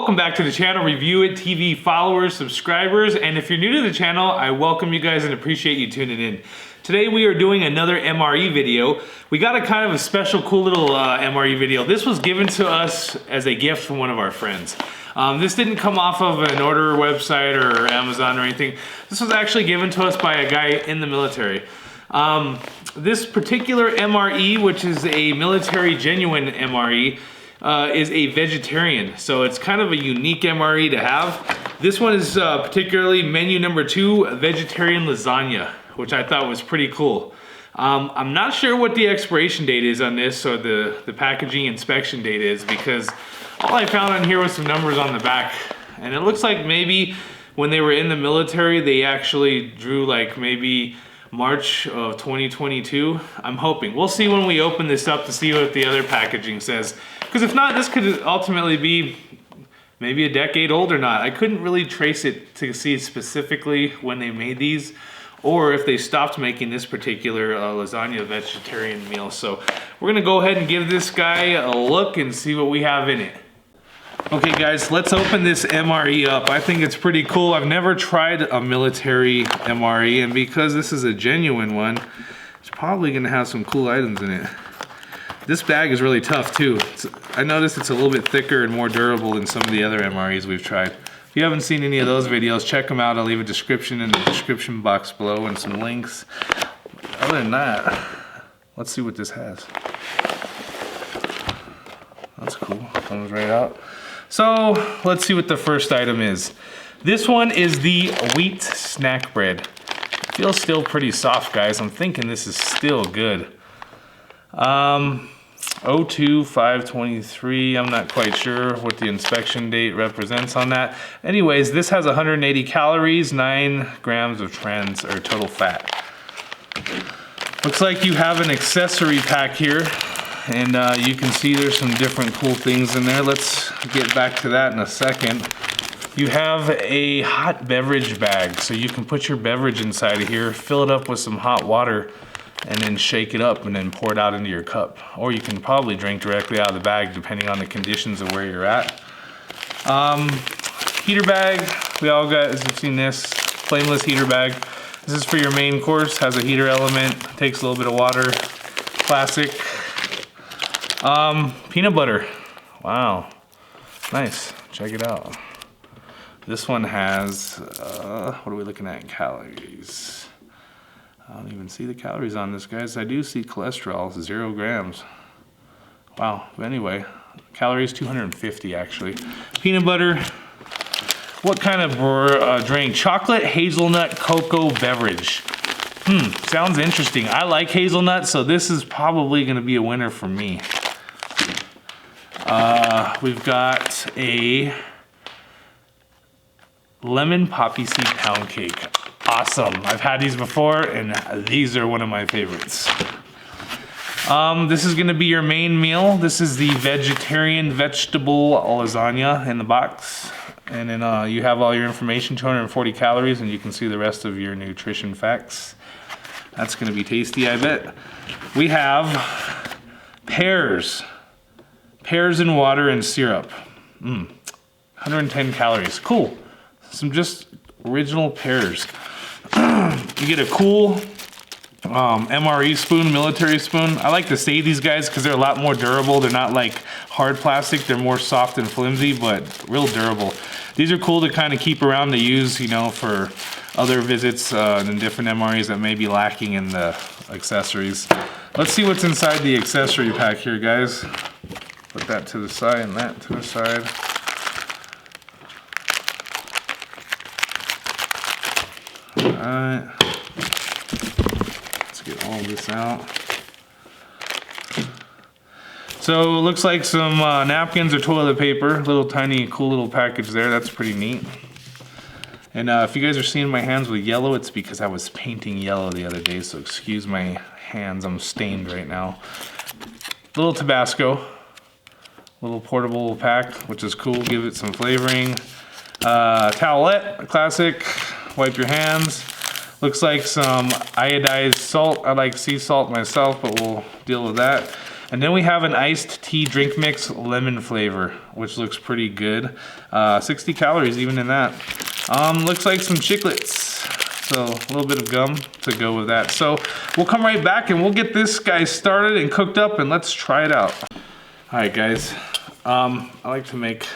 welcome back to the channel, Review It TV followers, subscribers, and if you're new to the channel, I welcome you guys and appreciate you tuning in. Today we are doing another MRE video. We got a kind of a special, cool little MRE video. This was given to us as a gift from one of our friends. This didn't come off of an order website or Amazon or anything. This was actually given to us by a guy in the military. This particular MRE, which is a military genuine MRE, is a vegetarian, so it's kind of a unique MRE to have. This one is particularly menu number 2, vegetarian lasagna, which I thought was pretty cool. I'm not sure what the expiration date is on this, or the packaging inspection date is, because all I found on here was some numbers on the back, and it looks like maybe when they were in the military they actually drew like maybe March of 2022. I'm hoping. We'll see when we open this up to see what the other packaging says. Because if not, this could ultimately be maybe a decade old or not. I couldn't really trace it to see specifically when they made these, or if they stopped making this particular lasagna vegetarian meal. So we're gonna go ahead and give this guy a look and see what we have in it. Okay guys, let's open this MRE up. I think it's pretty cool. I've never tried a military MRE, and because this is a genuine one, it's probably gonna have some cool items in it. This bag is really tough too. I noticed it's a little bit thicker and more durable than some of the other MREs we've tried. If you haven't seen any of those videos, check them out. I'll leave a description in the description box below and some links. Other than that, let's see what this has. That's cool, comes right out. So let's see what the first item is. This one is the wheat snack bread. It feels still pretty soft, guys. I'm thinking this is still good. 02/5/23, I'm not quite sure what the inspection date represents on that. Anyways, this has 180 calories, 9 grams of trans or total fat. Looks like you have an accessory pack here, and you can see there's some different cool things in there. Let's get back to that in a second. You have a hot beverage bag, so you can put your beverage inside of here, fill it up with some hot water, and then shake it up and then pour it out into your cup. Or you can probably drink directly out of the bag depending on the conditions of where you're at. Heater bag, we all guys have seen this, flameless heater bag. This is for your main course, has a heater element, takes a little bit of water, classic. Peanut butter, wow, nice, check it out. This one has, what are we looking at in calories? I don't even see the calories on this, guys. I do see cholesterol, 0 grams. Wow, but anyway, calories 250 actually. Peanut butter. What kind of drink? Chocolate hazelnut cocoa beverage. Sounds interesting. I like hazelnut, so this is probably gonna be a winner for me. We've got a lemon poppy seed pound cake. Awesome. I've had these before, and these are one of my favorites. This is going to be your main meal. This is the vegetarian vegetable lasagna in the box. And then you have all your information, 240 calories, and you can see the rest of your nutrition facts. That's going to be tasty, I bet. We have pears. Pears in water and syrup. 110 calories. Cool. Some just original pears. You get a cool MRE spoon, military spoon. I like to save these guys because they're a lot more durable. They're not like hard plastic. They're more soft and flimsy, but real durable. These are cool to kind of keep around to use, you know, for other visits and different MREs that may be lacking in the accessories. Let's see what's inside the accessory pack here, guys. Put that to the side and that to the side. Alright, let's get all this out. So it looks like some napkins or toilet paper, little tiny cool little package there. That's pretty neat. And if you guys are seeing my hands with yellow, it's because I was painting yellow the other day, so excuse my hands, I'm stained right now. Little Tabasco, little portable pack, which is cool, give it some flavoring. Towelette, a classic, wipe your hands. Looks like some iodized salt. I like sea salt myself, but we'll deal with that. And then we have an iced tea drink mix lemon flavor, which looks pretty good. 60 calories even in that. Looks like some chiclets. So a little bit of gum to go with that. So we'll come right back and we'll get this guy started and cooked up and let's try it out. All right, guys. I like to make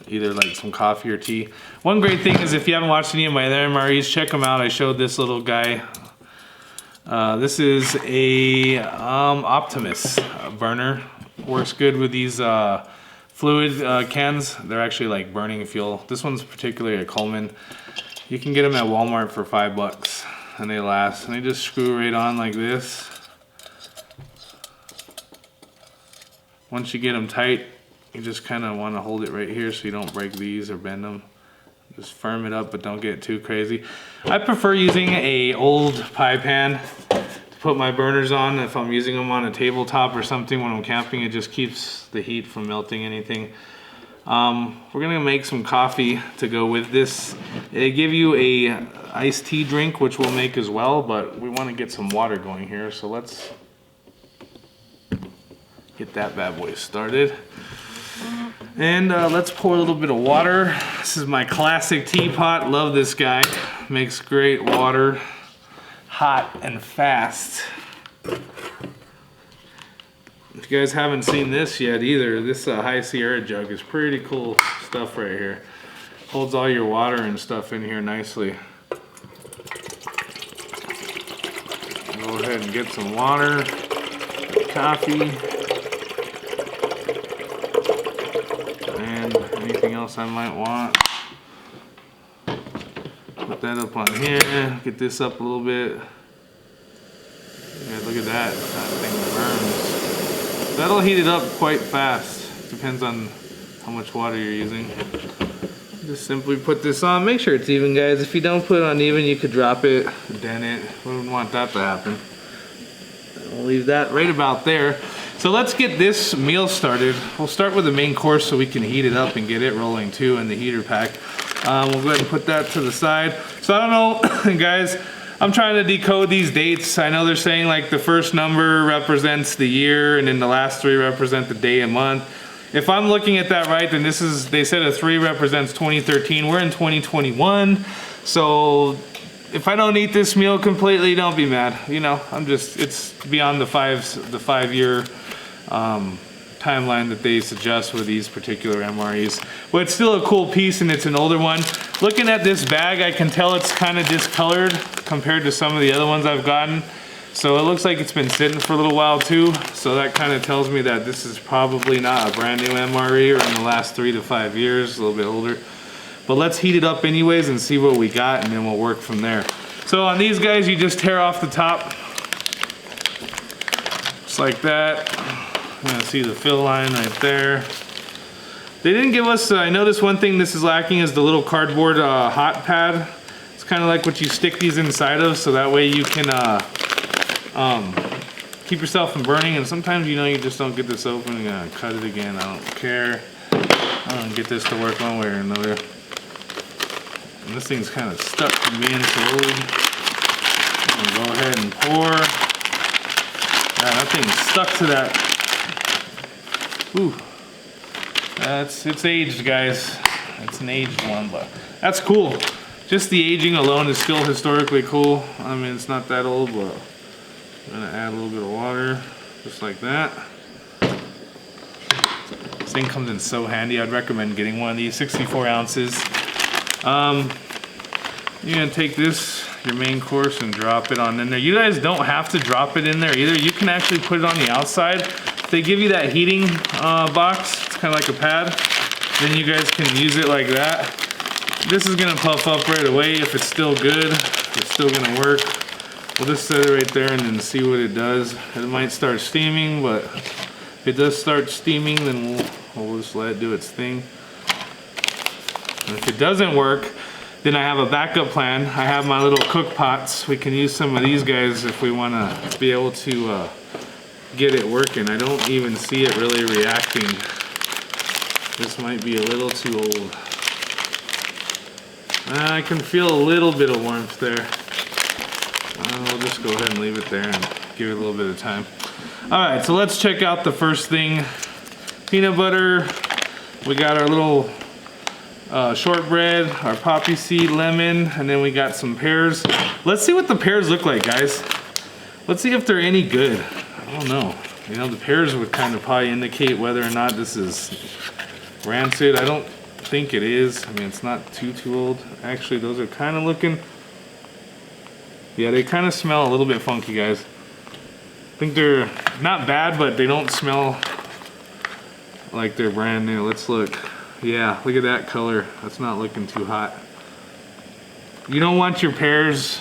either like some coffee or tea. One great thing is if you haven't watched any of my other MREs, check them out. I showed this little guy. This is a Optimus Burner. Works good with these fluid cans. They're actually like burning fuel. This one's particularly a Coleman. You can get them at Walmart for $5 and they last. And they just screw right on like this. Once you get them tight, you just kind of want to hold it right here so you don't break these or bend them. Just firm it up, but don't get too crazy. I prefer using a old pie pan to put my burners on. If I'm using them on a tabletop or something when I'm camping, it just keeps the heat from melting anything. We're gonna make some coffee to go with this. They give you a iced tea drink, which we'll make as well, but we want to get some water going here, so let's get that bad boy started. And let's pour a little bit of water. This is my classic teapot. Love this guy. Makes great water, hot and fast. If you guys haven't seen this yet either, this High Sierra jug is pretty cool stuff right here. Holds all your water and stuff in here nicely. Go ahead and get some water, coffee, and anything else I might want. Put that up on here, get this up a little bit. Yeah, look at that, that thing burns. That'll heat it up quite fast. Depends on how much water you're using. Just simply put this on. Make sure it's even, guys. If you don't put it on even, you could drop it, dent it. We wouldn't want that to happen. We'll leave that right about there. So let's get this meal started. We'll start with the main course so we can heat it up and get it rolling too in the heater pack. We'll go ahead and put that to the side. So I don't know, guys. I'm trying to decode these dates. I know they're saying like the first number represents the year and then the last three represent the day and month. If I'm looking at that right, then this is, they said a 3 represents 2013. We're in 2021. So if I don't eat this meal completely, don't be mad. You know, I'm just, it's beyond the 5-year timeline that they suggest with these particular MREs. But it's still a cool piece and it's an older one. Looking at this bag, I can tell it's kind of discolored compared to some of the other ones I've gotten. So it looks like it's been sitting for a little while too. So that kind of tells me that this is probably not a brand new MRE or in the last 3 to 5 years, a little bit older. But let's heat it up anyways and see what we got and then we'll work from there. So on these guys, you just tear off the top. Just like that. You're gonna see the fill line right there. They didn't give us, I noticed one thing this is lacking is the little cardboard hot pad. It's kind of like what you stick these inside of, so that way you can keep yourself from burning. And sometimes, you know, you just don't get this open, you're gonna cut it again, I don't care. I don't get this to work one way or another. And this thing's kind of stuck to me and slowly. I'm gonna go ahead and pour. Yeah, that thing's stuck to that. Ooh, it's aged, guys. It's an aged one, but that's cool. Just the aging alone is still historically cool. I mean, it's not that old, but I'm gonna add a little bit of water, just like that. This thing comes in so handy. I'd recommend getting one of these, 64 ounces. You're gonna take this, your main course, and drop it on in there. You guys don't have to drop it in there either. You can actually put it on the outside. They give you that heating box. It's kind of like a pad. Then you guys can use it like that. This is gonna puff up right away if it's still good. It's still gonna work. We'll just set it right there and then see what it does. It might start steaming, but if it does start steaming, then we'll just let it do its thing. And if it doesn't work, then I have a backup plan. I have my little cook pots. We can use some of these guys if we wanna be able to get it working. I don't even see it really reacting. This might be a little too old. I can feel a little bit of warmth there. We'll just go ahead and leave it there and give it a little bit of time. All right, so let's check out the first thing. Peanut butter. We got our little shortbread, our poppy seed, lemon, and then we got some pears. Let's see what the pears look like, guys. Let's see if they're any good. I don't know. You know, the pears would kind of probably indicate whether or not this is rancid. I don't think it is. I mean, it's not too old. Actually, those are kind of looking, yeah, they kind of smell a little bit funky, guys. I think they're not bad, but they don't smell like they're brand new. Let's look. Yeah, look at that color. That's not looking too hot. You don't want your pears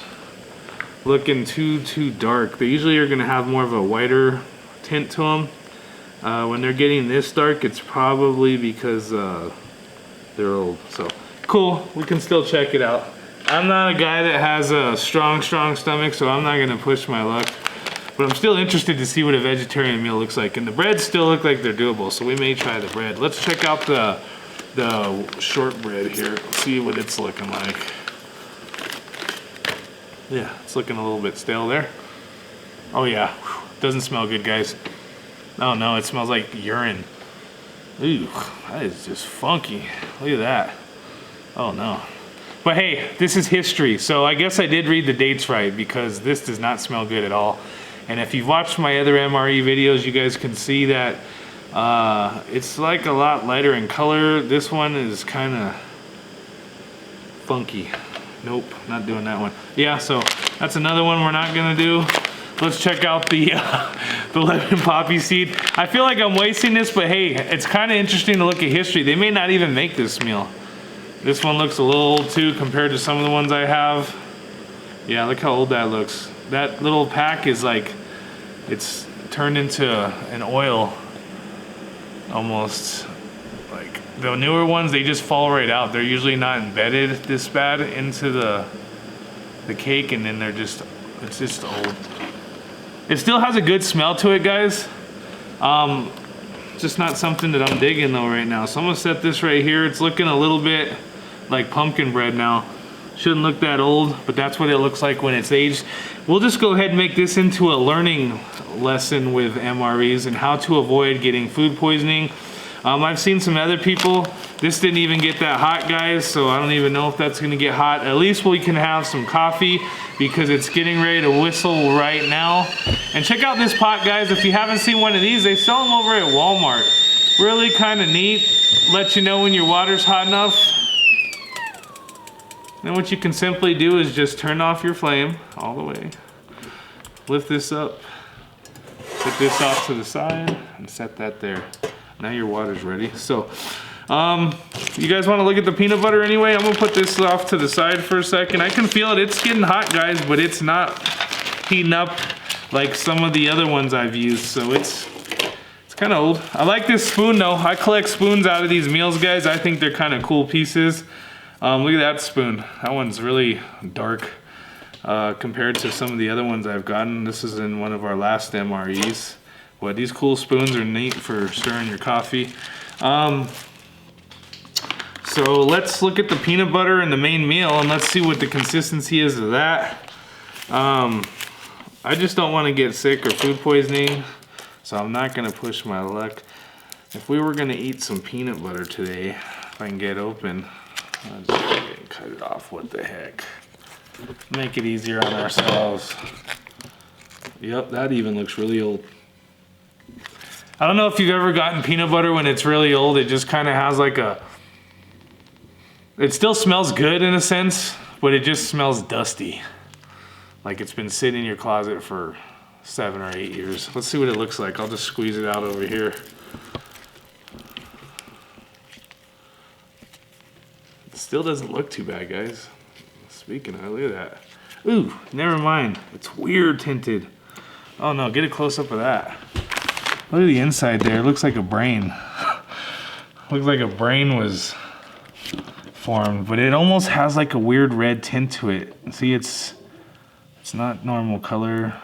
looking too dark. They usually are going to have more of a whiter tint to them. When they're getting this dark, it's probably because they're old. So cool, we can still check it out. I'm not a guy that has a strong stomach, so I'm not going to push my luck. But I'm still interested to see what a vegetarian meal looks like. And the breads still look like they're doable, so we may try the bread. Let's check out the shortbread here. See what it's looking like. Yeah, it's looking a little bit stale there. Oh yeah, doesn't smell good, guys. Oh no, it smells like urine. Ooh, that is just funky. Look at that. Oh no. But hey, this is history, so I guess I did read the dates right, because this does not smell good at all. And if you've watched my other MRE videos, you guys can see that it's like a lot lighter in color. This one is kind of funky. Nope, not doing that one. Yeah, so that's another one we're not gonna do. Let's check out the lemon poppy seed. I feel like I'm wasting this, but hey, it's kind of interesting to look at history. They may not even make this meal. This one looks a little old too compared to some of the ones I have. Yeah, look how old that looks. That little pack is like, it's turned into an oil almost. Like the newer ones, they just fall right out. They're usually not embedded this bad into the cake, and then it's just old. It still has a good smell to it, guys. Just not something that I'm digging though right now. So I'm gonna set this right here. It's looking a little bit like pumpkin bread now. Shouldn't look that old, but that's what it looks like when it's aged. We'll just go ahead and make this into a learning lesson with MREs and how to avoid getting food poisoning. I've seen some other people. This didn't even get that hot, guys, so I don't even know if that's gonna get hot. At least we can have some coffee because it's getting ready to whistle right now. And check out this pot, guys. If you haven't seen one of these, they sell them over at Walmart. Really kind of neat. Let you know when your water's hot enough. Then what you can simply do is just turn off your flame all the way. Lift this up. Put this off to the side and set that there. Now your water's ready. So, you guys want to look at the peanut butter anyway? I'm gonna put this off to the side for a second. I can feel it. It's getting hot, guys, but it's not heating up like some of the other ones I've used. So it's kind of old. I like this spoon though. I collect spoons out of these meals, guys. I think they're kind of cool pieces. Look at that spoon. That one's really dark compared to some of the other ones I've gotten. This is in one of our last MREs. But these cool spoons are neat for stirring your coffee. So let's look at the peanut butter in the main meal and let's see what the consistency is of that. I just don't want to get sick or food poisoning, so I'm not gonna push my luck. If we were gonna eat some peanut butter today, if I can get open, I'll just go ahead and cut it off. What the heck? Make it easier on ourselves. Yep, that even looks really old. I don't know if you've ever gotten peanut butter when it's really old. It just kind of has like a... It still smells good in a sense, but it just smells dusty. Like it's been sitting in your closet for 7 or 8 years. Let's see what it looks like. I'll just squeeze it out over here. It still doesn't look too bad, guys. Speaking of, look at that. Ooh, never mind. It's weird tinted. Oh no, get a close up of that. Look at the inside there. It looks like a brain. Looks like a brain was formed, but it almost has like a weird red tint to it. See, it's not normal color.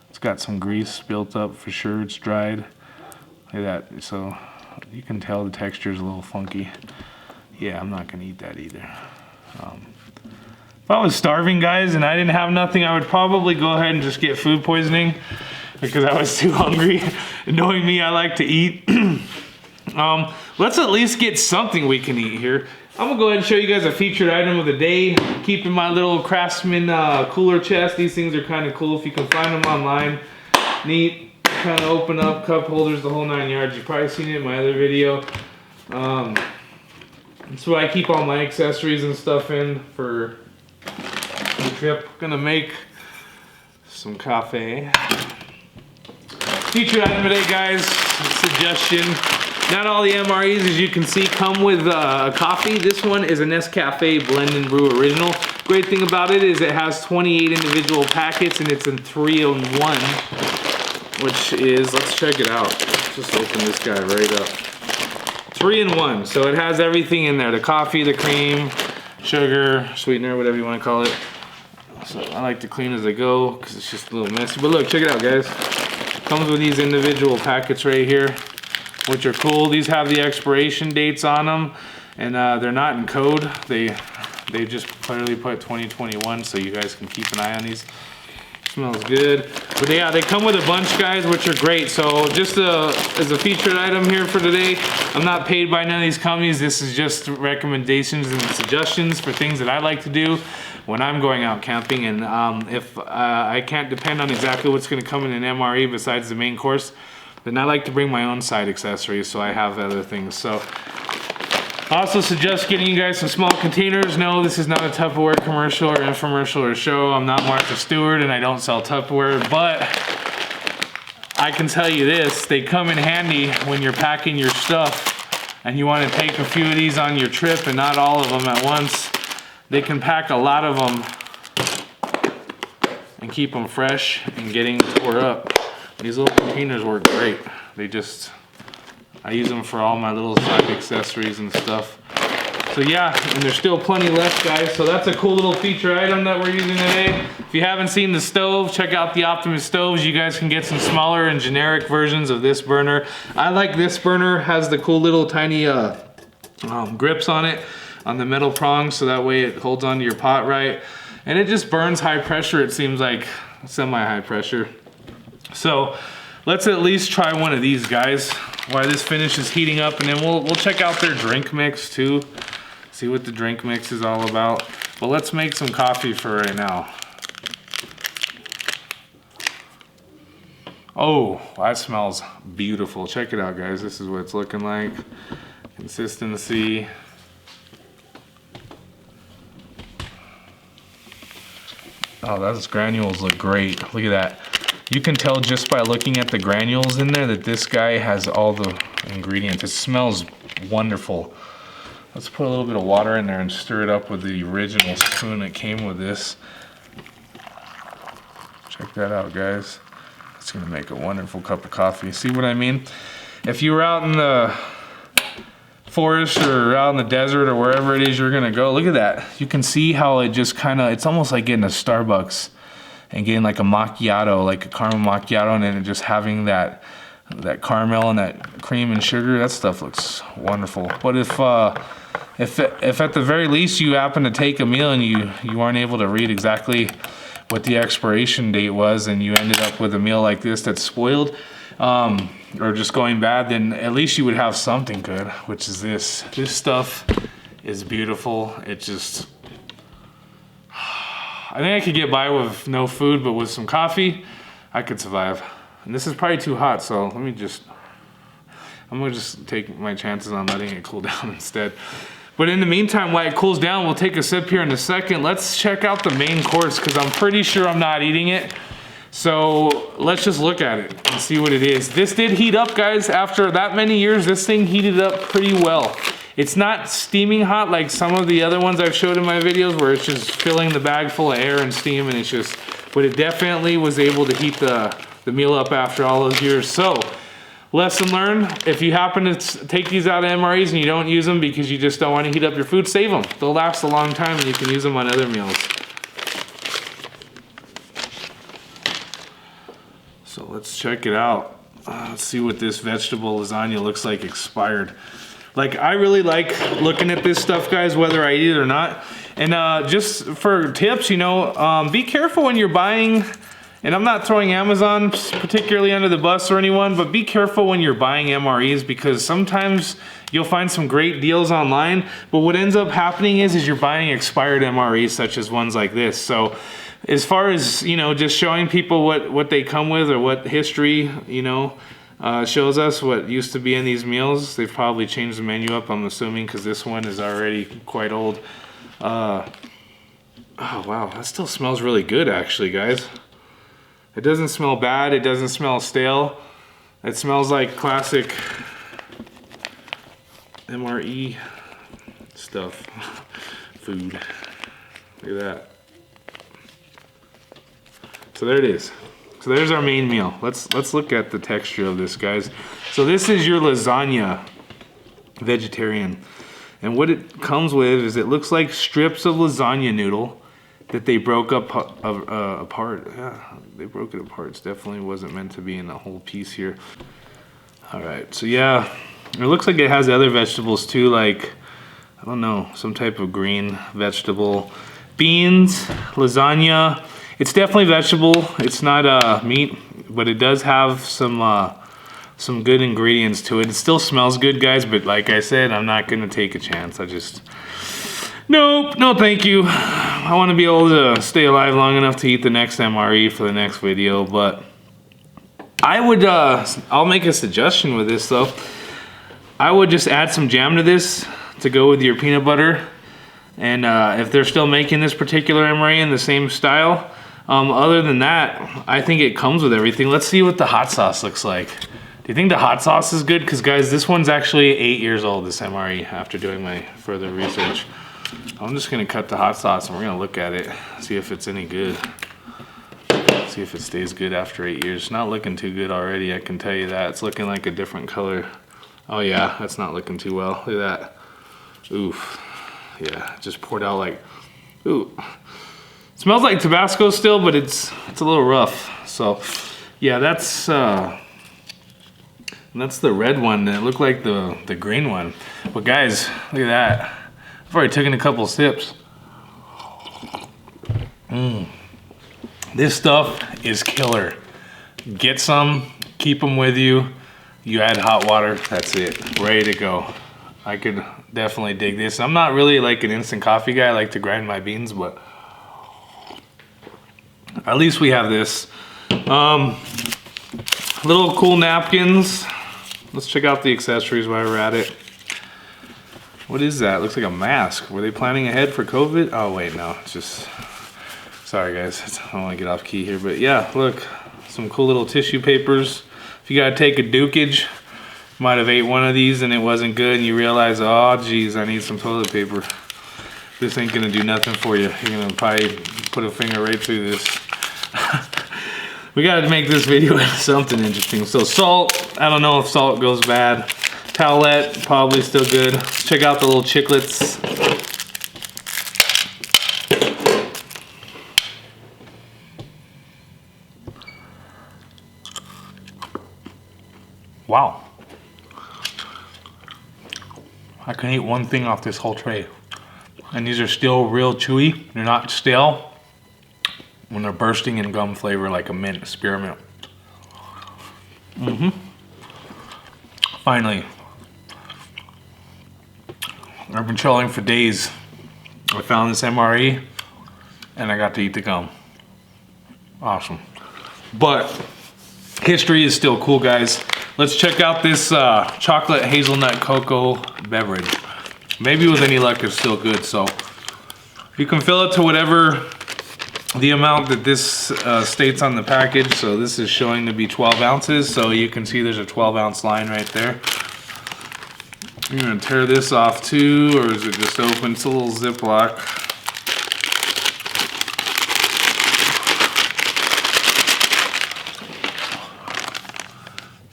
It's got some grease built up for sure. It's dried. Look at that. So you can tell the texture is a little funky. Yeah, I'm not gonna eat that either. If I was starving, guys, and I didn't have nothing, I would probably go ahead and just get food poisoning. because I was too hungry. Knowing me, I like to eat. Let's at least get something we can eat here. I'm gonna go ahead and show you guys a featured item of the day. Keeping my little Craftsman cooler chest. These things are kind of cool if you can find them online. Neat, kind of open up cup holders, the whole 9 yards. You've probably seen it in my other video. That's what I keep all my accessories and stuff in for the trip. Gonna make some coffee. Featured item today, guys. Suggestion. Not all the MREs, as you can see, come with coffee. This one is a Nescafe Blend and Brew Original. Great thing about it is it has 28 individual packets and it's in 3-in-1, which is, let's check it out. Let's just open this guy right up. 3-in-1, so it has everything in there. The coffee, the cream, sugar, sweetener, whatever you want to call it. So I like to clean as I go because it's just a little messy. But look, check it out, guys. Comes with these individual packets right here, which are cool. These have the expiration dates on them, and they're not in code. They just clearly put 2021, so you guys can keep an eye on these. Smells good. But yeah, they come with a bunch, guys, which are great. So just as a featured item here for today, I'm not paid by none of these companies. This is just recommendations and suggestions for things that I like to do when I'm going out camping. And if I can't depend on exactly what's gonna come in an MRE besides the main course, then I like to bring my own side accessories, so I have other things. So I also suggest getting you guys some small containers. No, this is not a Tupperware commercial or infomercial or show. I'm not Martha Stewart and I don't sell Tupperware, but I can tell you this, they come in handy when you're packing your stuff and you want to take a few of these on your trip and not all of them at once. They can pack a lot of them and keep them fresh and getting tore up. These little containers work great. I use them for all my little side accessories and stuff. So yeah, and there's still plenty left, guys. So that's a cool little feature item that we're using today. If you haven't seen the stove, check out the Optimus stoves. You guys can get some smaller and generic versions of this burner. I like this burner, has the cool little tiny grips on it, on the metal prongs, so that way it holds onto your pot right. And it just burns high pressure, it seems like semi-high pressure. So let's at least try one of these, guys, while this finish is heating up, and then we'll check out their drink mix too. See what the drink mix is all about. But let's make some coffee for right now. Oh, that smells beautiful. Check it out, guys. This is what it's looking like. Consistency. Oh, those granules look great. Look at that. You can tell just by looking at the granules in there that this guy has all the ingredients. It smells wonderful. Let's put a little bit of water in there and stir it up with the original spoon that came with this. Check that out, guys. It's gonna make a wonderful cup of coffee. See what I mean? If you were out in the forest or out in the desert or wherever it is you're gonna go, look at that. You can see how it just kinda, it's almost like getting a Starbucks and getting like a macchiato, like a caramel macchiato, and then just having that caramel and that cream and sugar. That stuff looks wonderful. But if at the very least you happen to take a meal and you aren't able to read exactly what the expiration date was and you ended up with a meal like this that's spoiled or just going bad, then at least you would have something good, which is this. This stuff is beautiful. It just, I think I could get by with no food, but with some coffee, I could survive. And this is probably too hot, so I'm gonna just take my chances on letting it cool down instead. But in the meantime, while it cools down, we'll take a sip here in a second. Let's check out the main course, because I'm pretty sure I'm not eating it. So let's just look at it and see what it is. This did heat up, guys. After that many years, this thing heated up pretty well. It's not steaming hot like some of the other ones I've showed in my videos where it's just filling the bag full of air and steam, and it's just, but it definitely was able to heat the meal up after all those years. So, lesson learned, if you happen to take these out of MREs and you don't use them because you just don't want to heat up your food, save them. They'll last a long time and you can use them on other meals. So let's check it out. Let's see what this vegetable lasagna looks like expired. Like, I really like looking at this stuff, guys, whether I eat it or not. And just for tips, you know, be careful when you're buying And I'm not throwing Amazon particularly under the bus or anyone, but be careful when you're buying MREs, because sometimes you'll find some great deals online, but what ends up happening is you're buying expired MREs, such as ones like this. So as far as, you know, just showing people what they come with, or what history, you know, shows us what used to be in these meals. They've probably changed the menu up, I'm assuming, because this one is already quite old. Oh wow, that still smells really good actually, guys. It doesn't smell bad, it doesn't smell stale. It smells like classic MRE stuff. Food. Look at that. So there it is. So there's our main meal. Let's look at the texture of this, guys. So this is your Lasagna Vegetarian. And what it comes with is, it looks like strips of lasagna noodle that they broke up apart. Yeah, they broke it apart. It definitely wasn't meant to be in a whole piece here. All right, so yeah, it looks like it has other vegetables too, like, I don't know, some type of green vegetable. Beans, lasagna. It's definitely vegetable. It's not meat, but it does have some good ingredients to it. It still smells good, guys, but like I said, I'm not gonna take a chance. Nope, no thank you. I wanna be able to stay alive long enough to eat the next MRE for the next video, but I would, I'll make a suggestion with this though. I would just add some jam to this to go with your peanut butter. And if they're still making this particular MRE in the same style, other than that, I think it comes with everything. Let's see what the hot sauce looks like. Do you think the hot sauce is good? Because guys, this one's actually 8 years old, this MRE, after doing my further research. I'm just gonna cut the hot sauce and we're gonna look at it, see if it's any good. See if it stays good after 8 years. It's not looking too good already, I can tell you that. It's looking like a different color. Oh yeah, that's not looking too well. Look at that. Oof. Yeah, it just poured out like, ooh. It smells like Tabasco still, but it's a little rough. So yeah, that's the red one. It looked like the green one. But guys, look at that. I've already taken a couple sips. This stuff is killer. Get some, keep them with you. You add hot water, that's it, ready to go. I could definitely dig this. I'm not really like an instant coffee guy. I like to grind my beans, but at least we have this. Little cool napkins. Let's check out the accessories while we're at it. What is that? Looks like a mask. Were they planning ahead for COVID? Oh wait, no, it's just, sorry guys, I don't want to get off key here, but yeah, look, some cool little tissue papers. If you gotta take a dukage, might have ate one of these and it wasn't good and you realize, oh geez, I need some toilet paper. This ain't gonna do nothing for you. You're gonna probably put a finger right through this. We gotta make this video into something interesting. So salt, I don't know if salt goes bad. Towelette, probably still good. Let's check out the little chiclets. Wow. I can eat one thing off this whole tray. And these are still real chewy. They're not stale when they're bursting in gum flavor like a mint, spearmint. Finally. I've been trolling for days. I found this MRE and I got to eat the gum. Awesome. But history is still cool, guys. Let's check out this chocolate hazelnut cocoa beverage. Maybe with any luck it's still good. So you can fill it to whatever the amount that this states on the package. So this is showing to be 12 ounces. So you can see there's a 12-ounce line right there. I'm gonna tear this off too, or is it just open? It's a little Ziploc.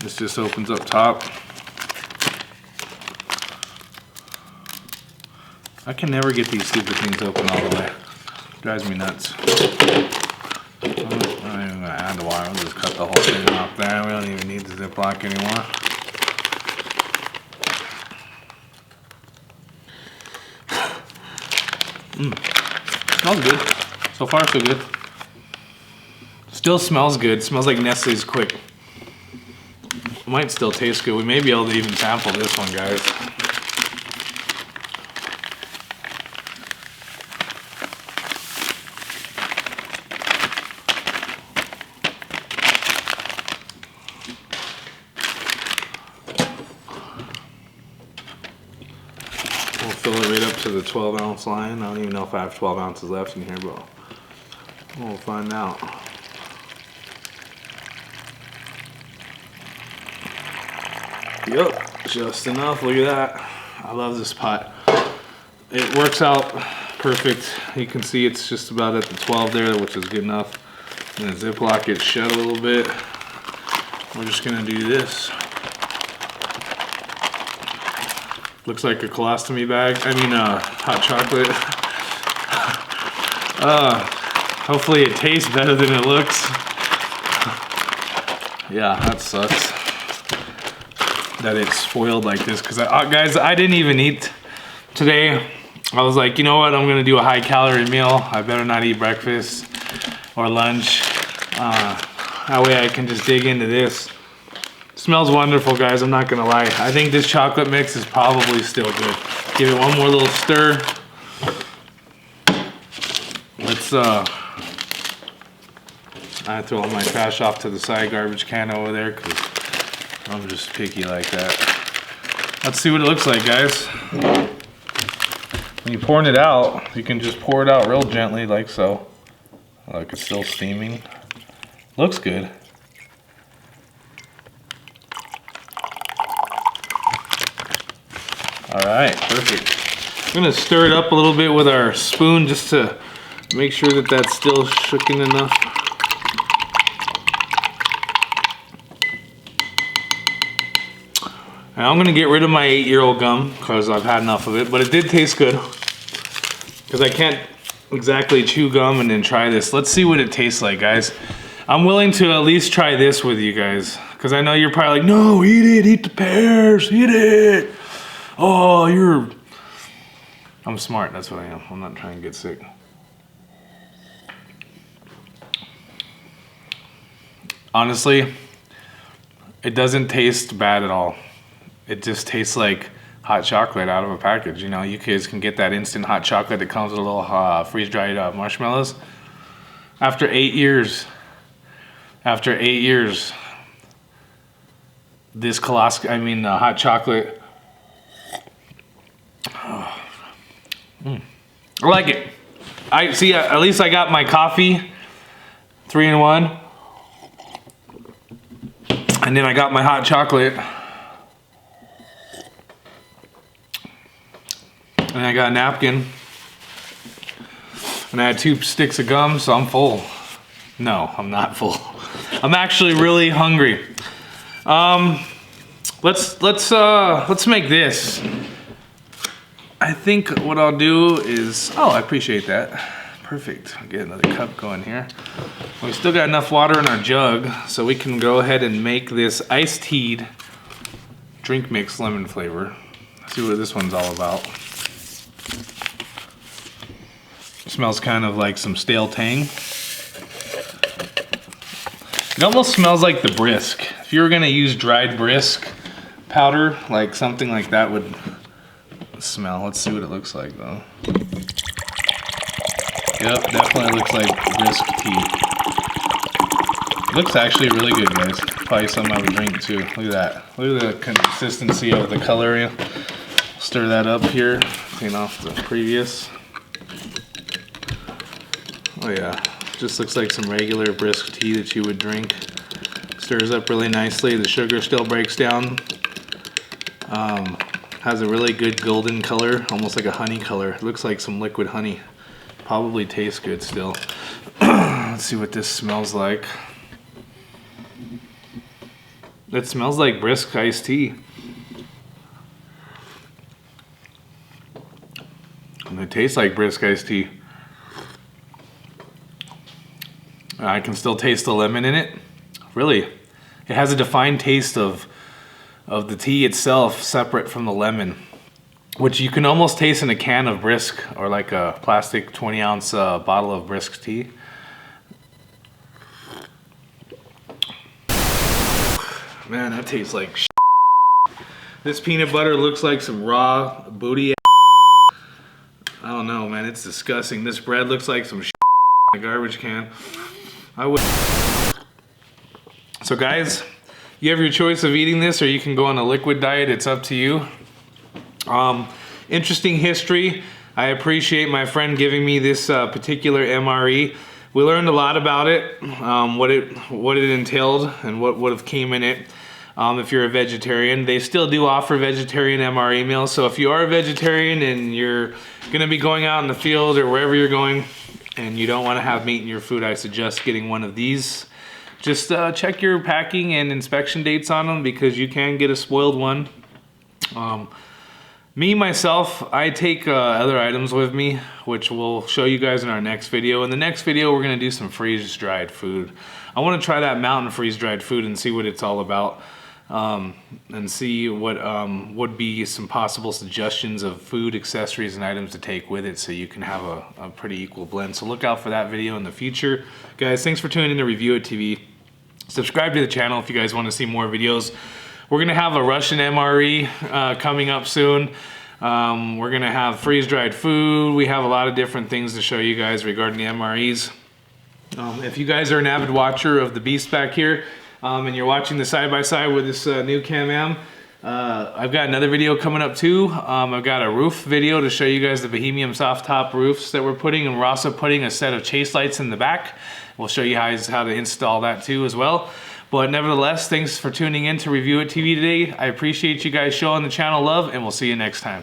This just opens up top. I can never get these stupid things open all the way. Drives me nuts. I'm not even gonna add the wire. I'll just cut the whole thing off there. We don't even need the Ziploc anymore. Smells good. So far, so good. Still smells good. Smells like Nestle's Quick. Might still taste good. We may be able to even sample this one, guys. We'll fill it right up to the 12-ounce line. I don't even know if I have 12 ounces left in here, but we'll find out. Yep, just enough. Look at that. I love this pot. It works out perfect. You can see it's just about at the 12 there, which is good enough. And the Ziploc it shut a little bit. We're just gonna do this. Looks like a colostomy bag. I mean, hot chocolate. Hopefully it tastes better than it looks. Yeah, that sucks. That it's spoiled like this. Because, guys, I didn't even eat today. I was like, you know what? I'm going to do a high-calorie meal. I better not eat breakfast or lunch. That way I can just dig into this. Smells wonderful, guys. I'm not going to lie. I think this chocolate mix is probably still good. Give it one more little stir. Let's, I throw all my trash off to the side garbage can over there because I'm just picky like that. Let's see what it looks like, guys. When you're pouring it out, you can just pour it out real gently like so. Look, it's still steaming. Looks good. Alright, perfect. I'm going to stir it up a little bit with our spoon just to make sure that that's still shooken enough. Now I'm going to get rid of my 8-year-old gum because I've had enough of it, but it did taste good. Because I can't exactly chew gum and then try this. Let's see what it tastes like, guys. I'm willing to at least try this with you guys. Because I know you're probably like, no, eat it, eat the pears, eat it. Oh, I'm smart, that's what I am. I'm not trying to get sick. Honestly, it doesn't taste bad at all. It just tastes like hot chocolate out of a package. You know, you kids can get that instant hot chocolate that comes with a little freeze-dried marshmallows. After 8 years, this hot chocolate, I like it. I see, at least I got my coffee, 3-in-1. And then I got my hot chocolate. And I got a napkin. And I had 2 sticks of gum, so I'm full. No, I'm not full. I'm actually really hungry. Let's make this. I think what I'll do is, oh, I appreciate that. Perfect. I'll get another cup going here. We still got enough water in our jug, so we can go ahead and make this iced tea'd drink mix lemon flavor. Let's see what this one's all about. It smells kind of like some stale tang. It almost smells like the brisk. If you were gonna use dried brisk powder, like something like that would smell. Let's see what it looks like though. Yep, definitely looks like brisk tea. Looks actually really good, guys. Probably something I would drink too. Look at that. Look at the consistency of the color. Stir that up here. Clean off the previous. Oh yeah, just looks like some regular brisk tea that you would drink. Stirs up really nicely. The sugar still breaks down. Has a really good golden color, almost like a honey color. It looks like some liquid honey. Probably tastes good still. Let's see what this smells like. It smells like brisk iced tea. And it tastes like brisk iced tea. I can still taste the lemon in it. Really, it has a defined taste of the tea itself separate from the lemon, which you can almost taste in a can of brisk or like a plastic 20-ounce bottle of brisk tea. Man, that tastes like shit. This peanut butter looks like some raw booty. I don't know, man, it's disgusting. This bread looks like some shit in a garbage can. I would. So guys, you have your choice of eating this, or you can go on a liquid diet. It's up to you. Interesting history. I appreciate my friend giving me this particular MRE. We learned a lot about it, what it entailed, and what would have came in it. If you're a vegetarian, they still do offer vegetarian MRE meals. So if you are a vegetarian and you're gonna be going out in the field or wherever you're going, and you don't want to have meat in your food, I suggest getting one of these. Just check your packing and inspection dates on them, because you can get a spoiled one. Me, myself, I take other items with me, which we'll show you guys in our next video. In the next video, we're gonna do some freeze-dried food. I wanna try that mountain freeze-dried food and see what it's all about. And see what would be some possible suggestions of food, accessories, and items to take with it, so you can have a pretty equal blend. So look out for that video in the future. Guys, thanks for tuning in to Review It TV. Subscribe to the channel if you guys want to see more videos. We're gonna have a Russian MRE coming up soon. We're gonna have freeze-dried food. We have a lot of different things to show you guys regarding the MREs. If you guys are an avid watcher of the beast back here, and you're watching the side-by-side with this new Can-Am, I've got another video coming up too. I've got a roof video to show you guys the Bohemian soft top roofs that we're putting, and we're also putting a set of chase lights in the back. We'll show you guys how to install that too as well. But nevertheless, thanks for tuning in to Review It TV today. I appreciate you guys showing the channel love, and we'll see you next time.